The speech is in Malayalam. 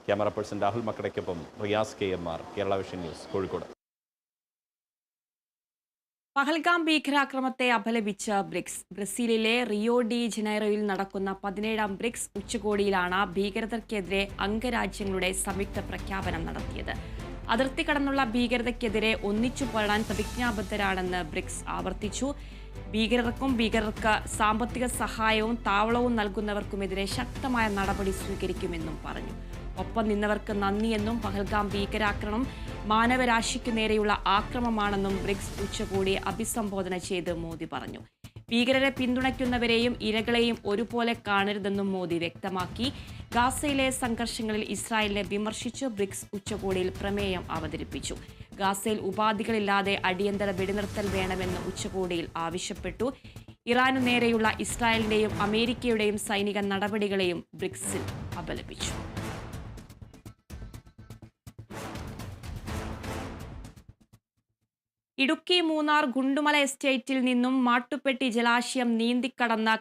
ക്യാമറ പേഴ്സൺ രാഹുൽ മക്കടയ്ക്കൊപ്പം Riyas KMR, Kerala vision news, Kozhikode. Pahalgam ഭീകരാക്രമത്തെ അപലപിച്ച ബ്രിക്സ്. ബ്രസീലിലെ റിയോ ഡി ജനൈറോയിൽ നടക്കുന്ന 17ാം ബ്രിക്സ് ഉച്ചകോടിയിലാണ് ഭീകരതയ്ക്കെതിരെ അംഗരാജ്യങ്ങളുടെ സംയുക്ത പ്രഖ്യാപനം നടത്തിയത്. അതിർത്തി കടന്നുള്ള ഭീകരതയ്ക്കെതിരെ ഒന്നിച്ചു പോരാടാൻ പ്രതിജ്ഞാബദ്ധരാണെന്ന് ബ്രിക്സ് ആവർത്തിച്ചു. ഭീകരർക്ക് സാമ്പത്തിക സഹായവും താവളവും നൽകുന്നവർക്കുമെതിരെ ശക്തമായ നടപടി സ്വീകരിക്കുമെന്നും പറഞ്ഞു. ഒപ്പം നിന്നവർക്ക് നന്ദിയെന്നും പഹൽഗാം ഭീകരാക്രമണം മാനവരാശിക്കു നേരെയുള്ള ആക്രമണമാണെന്നും ബ്രിക്സ് ഉച്ചകോടിയെ അഭിസംബോധന ചെയ്ത് മോദി പറഞ്ഞു. ഭീകരരെ പിന്തുണയ്ക്കുന്നവരെയും ഇരകളെയും ഒരുപോലെ കാണരുതെന്നും മോദി വ്യക്തമാക്കി. ഗാസയിലെ സംഘർഷങ്ങളിൽ ഇസ്രായേലിനെ വിമർശിച്ച് ബ്രിക്സ് ഉച്ചകോടിയിൽ പ്രമേയം അവതരിപ്പിച്ചു. ഗാസയിൽ ഉപാധികളില്ലാതെ അടിയന്തര വെടിനിർത്തൽ വേണമെന്ന് ഉച്ചകോടിയിൽ ആവശ്യപ്പെട്ടു. ഇറാനു നേരെയുള്ള ഇസ്രായേലിന്റെയും അമേരിക്കയുടെയും സൈനിക നടപടികളെയും ബ്രിക്സിൽ അപലപിച്ചു. ഇടുക്കി മൂന്നാർ ഗുണ്ടുമല എസ്റ്റേറ്റിൽ നിന്നും മാട്ടുപ്പെട്ടി ജലാശയം നീന്തിക്കടന്ന